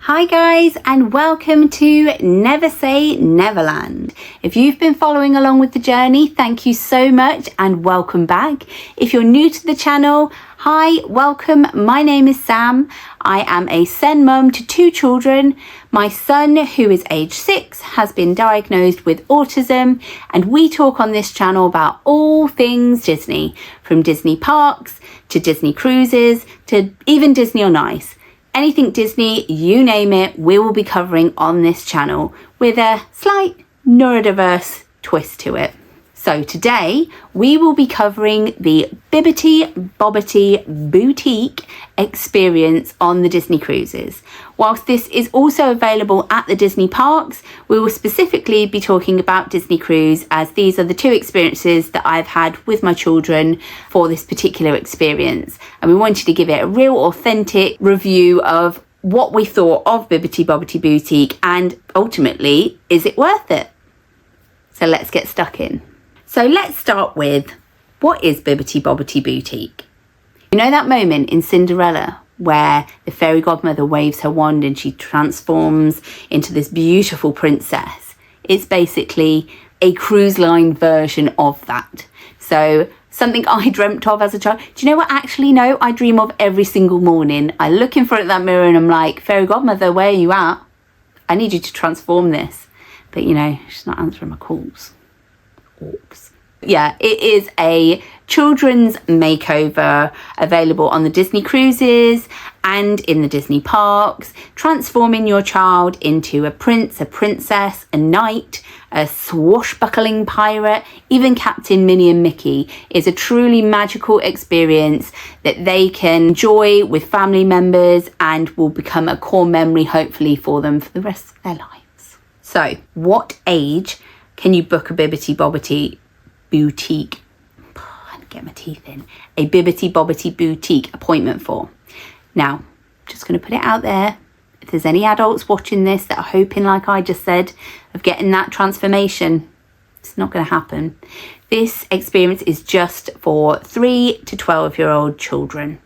Hi guys, and welcome to Never Say Neverland. If you've been following along with the journey, thank you so much and welcome back. If you're new to the channel, hi, welcome. My name is Sam. I am a Sen mum to 2 children. My son, who is age 6, has been diagnosed with autism, and we talk on this channel about all things Disney, from Disney parks to Disney cruises to even Disney on Ice. Anything Disney, you name it, we will be covering on this channel with a slight neurodiverse twist to it. So today we will be covering the Bibbidi Bobbidi Boutique experience on the Disney cruises. Whilst this is also available at the Disney parks, we will specifically be talking about Disney Cruise, as these are the 2 experiences that I've had with my children for this particular experience. And we wanted to give it a real authentic review of what we thought of Bibbidi Bobbidi Boutique, and ultimately, is it worth it? So let's get stuck in. So let's start with, what is Bibbidi Bobbidi Boutique? You know that moment in Cinderella where the fairy godmother waves her wand and she transforms into this beautiful princess? It's basically a cruise line version of that. So something I dreamt of as a child. Do you know what? Actually, no, I dream of every single morning. I look in front of that mirror and I'm like, fairy godmother, where are you at? I need you to transform this. But you know, she's not answering my calls. Orcs. Yeah, it is a children's makeover available on the Disney cruises and in the Disney parks, transforming your child into a prince, a princess, a knight, a swashbuckling pirate, even Captain Minnie and Mickey. Is a truly magical experience that they can enjoy with family members and will become a core memory, hopefully, for them for the rest of their lives. So, what age can you book a Bibbidi Bobbidi Boutique? Get my teeth in. A Bibbidi Bobbidi Boutique appointment for? Now, just going to put it out there. If there's any adults watching this that are hoping, like I just said, of getting that transformation, it's not going to happen. This experience is just for 3 to 12-year-old children.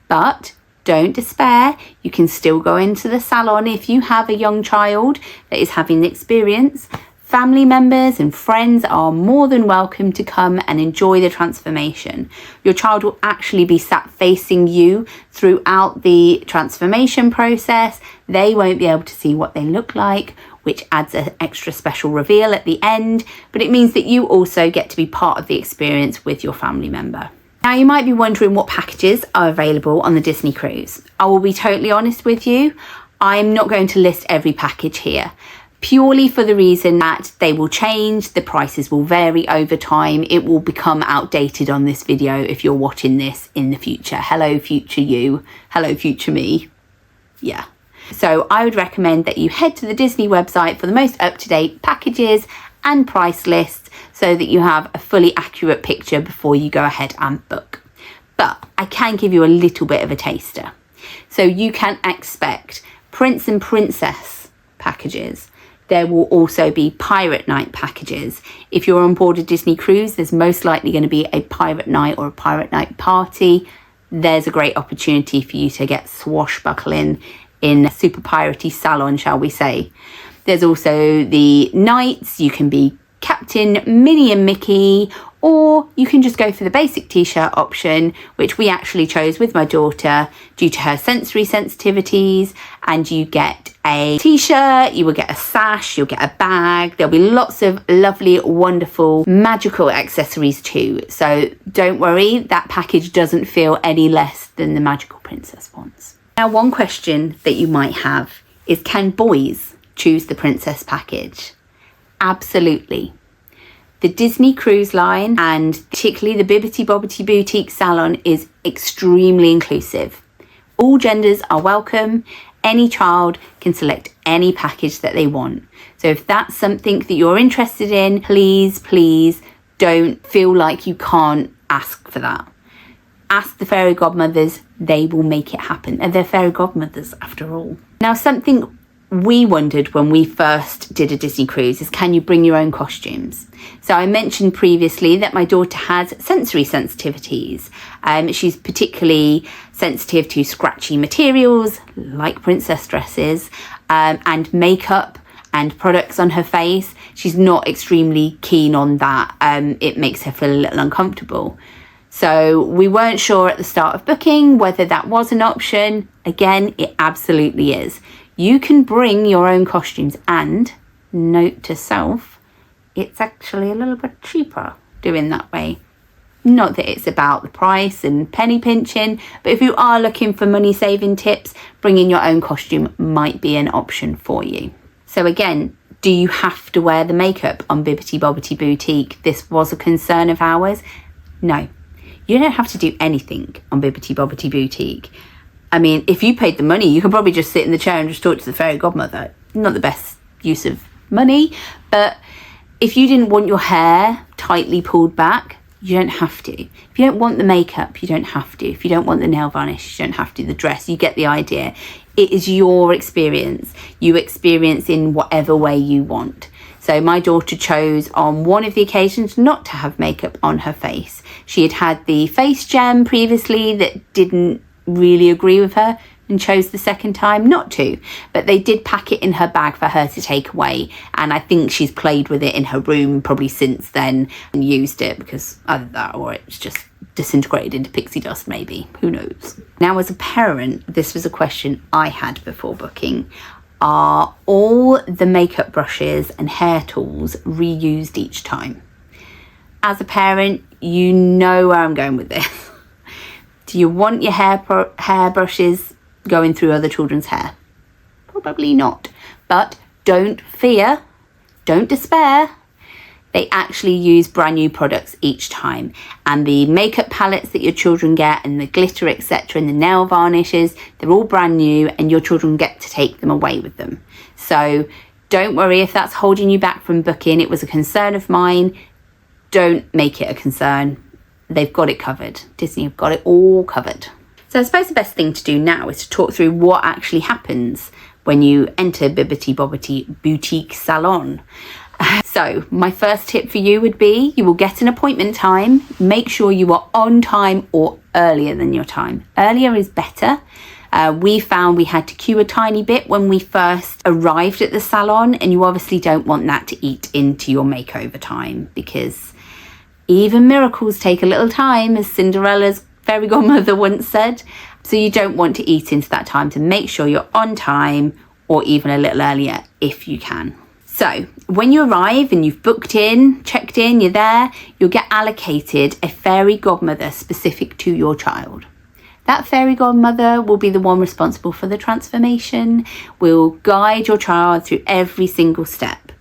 But don't despair. You can still go into the salon if you have a young child that is having the experience. Family members and friends are more than welcome to come and enjoy the transformation. Your child will actually be sat facing you throughout the transformation process. They won't be able to see what they look like, which adds an extra special reveal at the end, but it means that you also get to be part of the experience with your family member. Now, you might be wondering what packages are available on the Disney cruise. I will be totally honest with you. I'm not going to list every package here, purely for the reason that they will change, the prices will vary over time. It will become outdated on this video if you're watching this in the future. Hello, future you. Hello, future me. Yeah. So I would recommend that you head to the Disney website for the most up-to-date packages and price lists so that you have a fully accurate picture before you go ahead and book. But I can give you a little bit of a taster. So you can expect Prince and Princess packages. There will also be Pirate Night packages. If you're on board a Disney cruise, there's most likely going to be a Pirate Night or a Pirate Night party. There's a great opportunity for you to get swashbuckling in a super piratey salon, shall we say. There's also the nights. You can be Captain Minnie and Mickey, or you can just go for the basic t-shirt option, which we actually chose with my daughter due to her sensory sensitivities. And you get a t-shirt, you will get a sash, you'll get a bag. There'll be lots of lovely, wonderful, magical accessories too. So don't worry, that package doesn't feel any less than the Magical Princess ones. Now, one question that you might have is, can boys choose the Princess package? Absolutely. The Disney Cruise Line, and particularly the Bibbidi Bobbidi Boutique Salon, is extremely inclusive. All genders are welcome. Any child can select any package that they want. So if that's something that you're interested in, please don't feel like you can't ask for that. Ask the fairy godmothers, they will make it happen. And they're fairy godmothers after all. Now, something we wondered when we first did a Disney cruise is, can you bring your own costumes? So I mentioned previously that my daughter has sensory sensitivities. She's particularly sensitive to scratchy materials like princess dresses, and makeup and products on her face. She's not extremely keen on that. It makes her feel a little uncomfortable. So we weren't sure at the start of booking whether that was an option. Again, it absolutely is. You can bring your own costumes, and note to self, it's actually a little bit cheaper doing that way. Not that it's about the price and penny pinching, but if you are looking for money saving tips, bringing your own costume might be an option for you. So again, do you have to wear the makeup on Bibbidi Bobbidi Boutique? This was a concern of ours. No, you don't have to do anything on Bibbidi Bobbidi Boutique. I mean, if you paid the money, you could probably just sit in the chair and just talk to the fairy godmother. Not the best use of money, but if you didn't want your hair tightly pulled back, you don't have to. If you don't want the makeup, you don't have to. If you don't want the nail varnish, you don't have to. The dress, you get the idea. It is your experience. You experience in whatever way you want. So my daughter chose on one of the occasions not to have makeup on her face. She had had the face gem previously that didn't really agree with her and chose the second time not to, but they did pack it in her bag for her to take away, and I think she's played with it in her room probably since then and used it, because either that or it's just disintegrated into pixie dust, maybe, who knows. Now, as a parent, this was a question I had before booking. Are all the makeup brushes and hair tools reused each time? As a parent, you know where I'm going with this. Do you want your hair brushes going through other children's hair? Probably not. But don't fear, don't despair. They actually use brand new products each time. And the makeup palettes that your children get and the glitter, etc., and the nail varnishes, they're all brand new, and your children get to take them away with them. So don't worry if that's holding you back from booking. It was a concern of mine. Don't make it a concern. They've got it covered. Disney have got it all covered. So I suppose the best thing to do now is to talk through what actually happens when you enter Bibbidi Bobbidi Boutique Salon. So my first tip for you would be, you will get an appointment time. Make sure you are on time or earlier than your time. Earlier is better. We found we had to queue a tiny bit when we first arrived at the salon, and you obviously don't want that to eat into your makeover time, because even miracles take a little time, as Cinderella's fairy godmother once said. So you don't want to eat into that time, to make sure you're on time or even a little earlier if you can. So when you arrive and you've booked in, checked in, you're there, you'll get allocated a fairy godmother specific to your child. That fairy godmother will be the one responsible for the transformation, will guide your child through every single step.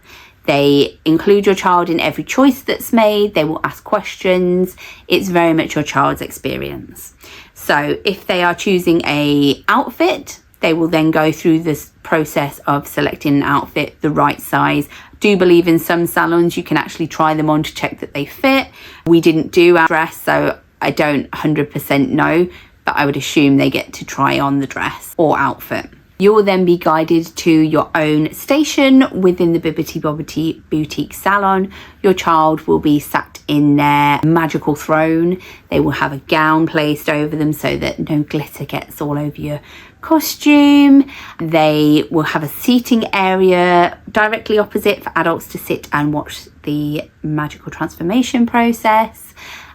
They include your child in every choice that's made. They will ask questions. It's very much your child's experience. So if they are choosing an outfit, they will then go through this process of selecting an outfit, the right size. I do believe in some salons you can actually try them on to check that they fit. We didn't do our dress, so I don't 100% know, but I would assume they get to try on the dress or outfit. You will then be guided to your own station within the Bibbidi Bobbidi Boutique Salon. Your child will be sat in their magical throne. They will have a gown placed over them so that no glitter gets all over your costume. They will have a seating area directly opposite for adults to sit and watch the magical transformation process.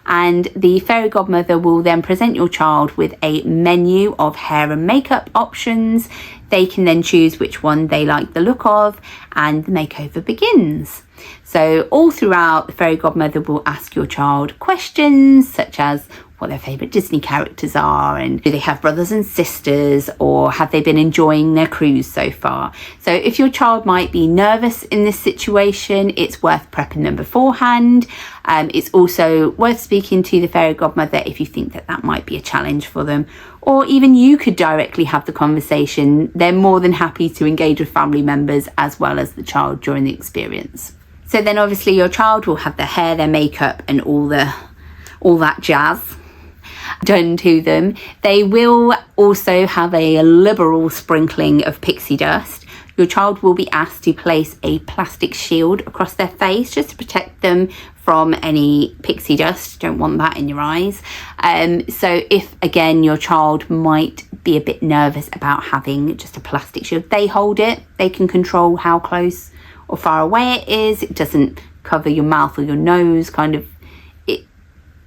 And the fairy godmother will then present your child with a menu of hair and makeup options. They can then choose which one they like the look of, and the makeover begins. So all throughout, the fairy godmother will ask your child questions such as what their favourite Disney characters are, and do they have brothers and sisters, or have they been enjoying their cruise so far. So if your child might be nervous in this situation, it's worth prepping them beforehand. It's also worth speaking to the fairy godmother if you think that that might be a challenge for them, or even you could directly have the conversation. They're more than happy to engage with family members as well as the child during the experience. So then obviously your child will have their hair, their makeup and all that jazz done to them. They will also have a liberal sprinkling of pixie dust. your child will be asked to place a plastic shield across their face just to protect them from any pixie dust. Don't want that in your eyes. So if, again, your child might be a bit nervous about having just a plastic shield, they hold it. They can control how close or far away it is. It doesn't cover your mouth or your nose, kind of.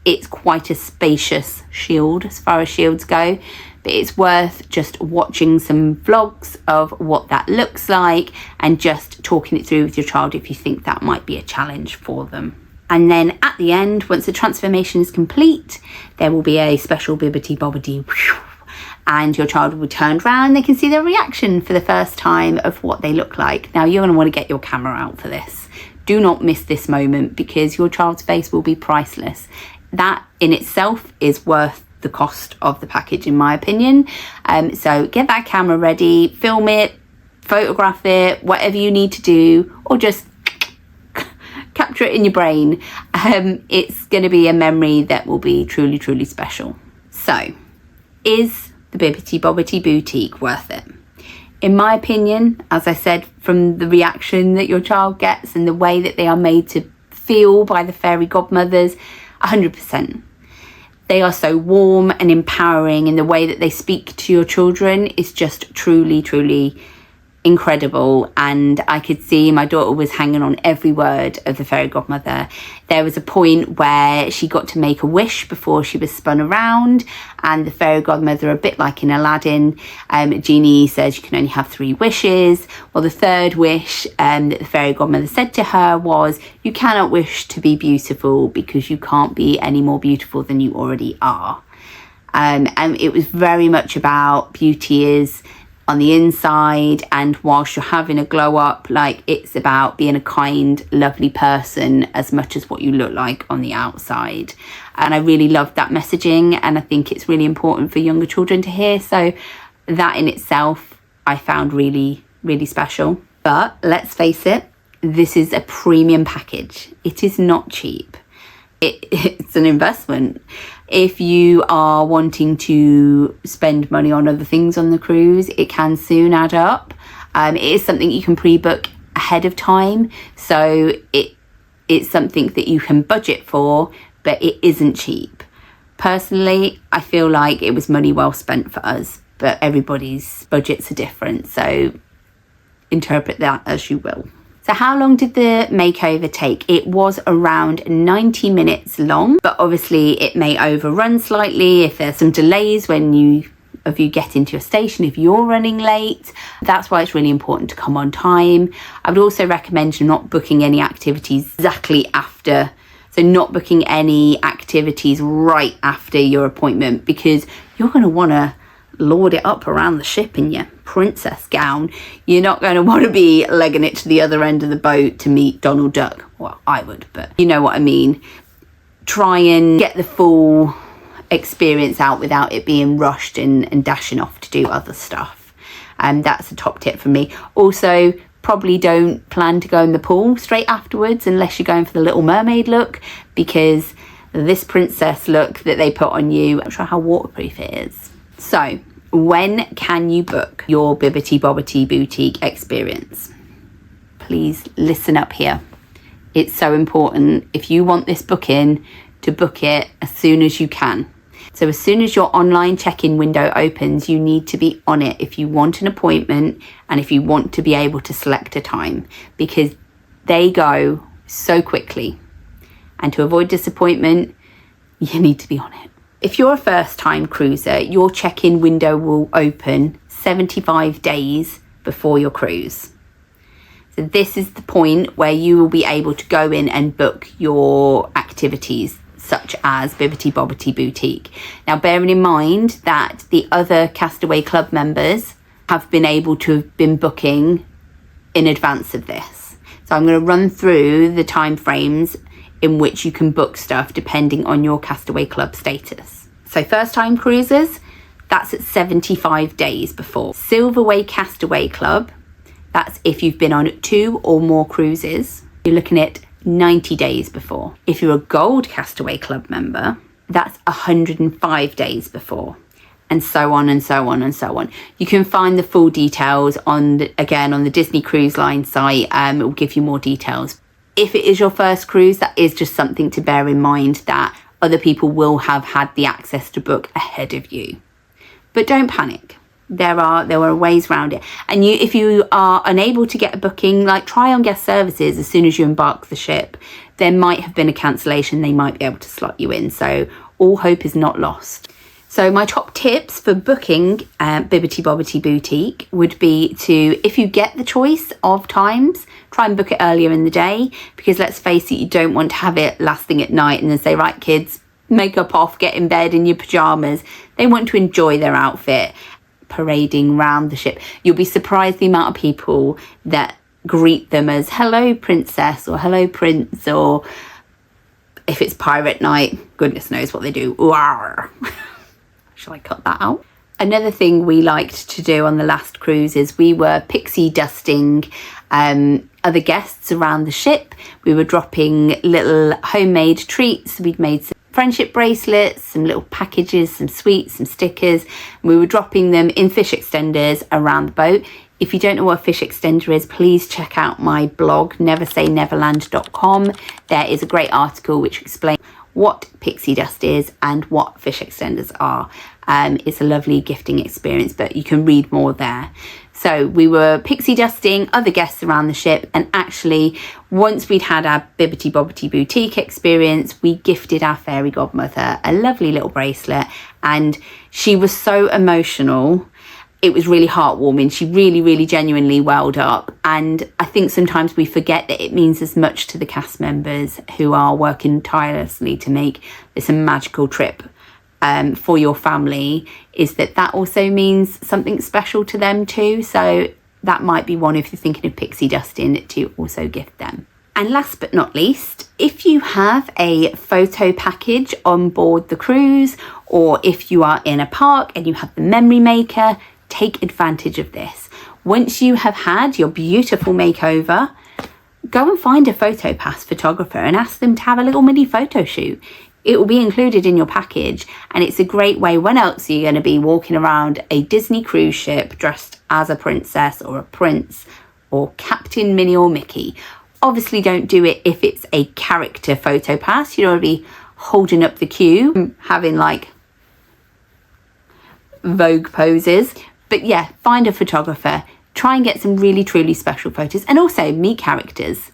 It's quite a spacious shield as far as shields go, but it's worth just watching some vlogs of what that looks like and just talking it through with your child if you think that might be a challenge for them. And then at the end, once the transformation is complete, there will be a special bibbidi bobbidi, and your child will be turned around. They can see their reaction for the first time of what they look like. Now, you're going to want to get your camera out for this. Do not miss this moment, because your child's face will be priceless. That in itself is worth the cost of the package, in my opinion. So get that camera ready, film it, photograph it, whatever you need to do, or just capture it in your brain. It's going to be a memory that will be truly, truly special. So, is the Bibbidi Bobbidi Boutique worth it? In my opinion, as I said, from the reaction that your child gets and the way that they are made to feel by the fairy godmothers, 100%. They are so warm and empowering, and the way that they speak to your children is just truly, truly incredible. And I could see my daughter was hanging on every word of the fairy godmother. There was a point where she got to make a wish before she was spun around, and the fairy godmother, a bit like in Aladdin, Genie says you can only have 3 wishes. Well, the third wish that the fairy godmother said to her was, you cannot wish to be beautiful because you can't be any more beautiful than you already are. And it was very much about beauty is on the inside, and whilst you're having a glow up, like, it's about being a kind, lovely person as much as what you look like on the outside. And I really loved that messaging, and I think it's really important for younger children to hear. So that in itself I found really, really special. But let's face it, this is a premium package. It is not cheap. It's an investment. If you are wanting to spend money on other things on the cruise, it can soon add up. It is something you can pre-book ahead of time, so it's something that you can budget for, but it isn't cheap. Personally, I feel like it was money well spent for us, but everybody's budgets are different, so interpret that as you will. So how long did the makeover take? It was around 90 minutes long, but obviously it may overrun slightly if there's some delays when you get into your station, if you're running late. That's why it's really important to come on time. I would also recommend you not booking any activities exactly after. So not booking any activities right after your appointment, because you're going to want to lord it up around the ship in your princess gown. You're not going to want to be legging it to the other end of the boat to meet Donald Duck. Well, I would, but you know what I mean. Try and get the full experience out without it being rushed and dashing off to do other stuff. And that's a top tip for me. Also, probably don't plan to go in the pool straight afterwards unless you're going for the Little Mermaid look, because this princess look that they put on you, I'm not sure how waterproof it is. So, when can you book your Bibbidi Bobbidi Boutique experience? Please listen up here. It's so important, if you want this booking, to book it as soon as you can. So as soon as your online check-in window opens, you need to be on it if you want an appointment and if you want to be able to select a time, because they go so quickly. And to avoid disappointment, you need to be on it. If you're a first-time cruiser, your check-in window will open 75 days before your cruise. So this is the point where you will be able to go in and book your activities, such as Bibbidi Bobbidi Boutique. Now, bearing in mind that the other Castaway Club members have been able to have been booking in advance of this. So I'm going to run through the time frames in which you can book stuff depending on your Castaway Club status. So first time cruisers, that's at 75 days before. Silverway Castaway Club, that's if you've been on 2 or more cruises, you're looking at 90 days before. If you're a Gold Castaway Club member, that's 105 days before. and so on and so on and so on. You can find the full details on the Disney Cruise Line site. It will give you more details. If it is your first cruise, that is just something to bear in mind, that other people will have had the access to book ahead of you. But don't panic. There are ways around it. And if you are unable to get a booking, like, try on guest services as soon as you embark the ship. There might have been a cancellation. They might be able to slot you in. So all hope is not lost. So my top tips for booking Bibbidi Bobbidi Boutique would be to, if you get the choice of times, try and book it earlier in the day, because let's face it, you don't want to have it last thing at night and then say, right kids, makeup off, get in bed in your pajamas. They want to enjoy their outfit parading round the ship. You'll be surprised the amount of people that greet them as hello princess or hello prince, or if it's pirate night, goodness knows what they do. Rawr. Shall I cut that out? Another thing we liked to do on the last cruise is we were pixie dusting other guests around the ship. We were dropping little homemade treats. We'd made some friendship bracelets, some little packages, some sweets, some stickers. We were dropping them in fish extenders around the boat. If you don't know what a fish extender is, please check out my blog, neversayneverland.com. There is a great article which explains what pixie dust is and what fish extenders are. It's a lovely gifting experience, but you can read more there. So we were pixie dusting other guests around the ship, and actually once we'd had our Bibbidi Bobbidi Boutique experience, we gifted our fairy godmother a lovely little bracelet, and she was so emotional. It was really heartwarming. She really, really genuinely welled up. And I think sometimes we forget that it means as much to the cast members who are working tirelessly to make this a magical trip for your family, is that also means something special to them too. So that might be one, if you're thinking of pixie dusting, to also gift them. And last but not least, if you have a photo package on board the cruise, or if you are in a park and you have the memory maker, take advantage of this. Once you have had your beautiful makeover, go and find a PhotoPass photographer and ask them to have a little mini photo shoot. It will be included in your package, and it's a great way. When else are you going to be walking around a Disney cruise ship dressed as a princess or a prince or Captain Minnie or Mickey? Obviously don't do it if it's a character PhotoPass. You don't want to be holding up the queue, having like Vogue poses. But yeah, find a photographer, try and get some really truly special photos, and also meet characters.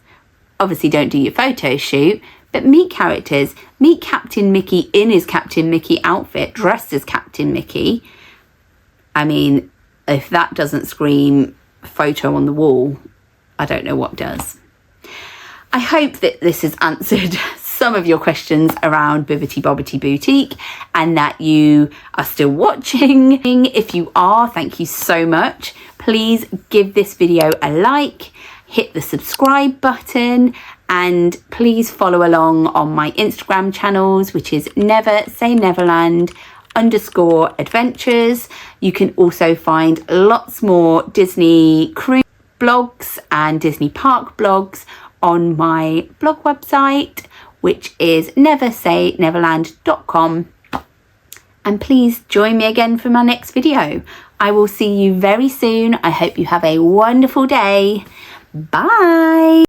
Obviously don't do your photo shoot, but meet characters. Meet Captain Mickey in his Captain Mickey outfit, dressed as Captain Mickey. I mean, if that doesn't scream photo on the wall, I don't know what does. I hope that this has answered some of your questions around Bibbidi Bobbidi Boutique, and that you are still watching. If you are, thank you so much. Please give this video a like, hit the subscribe button, and please follow along on my Instagram channels, which is neversayneverland_adventures. You can also find lots more Disney cruise blogs and Disney park blogs on my blog website, which is neversayneverland.com. And please join me again for my next video. I will see you very soon. I hope you have a wonderful day. Bye.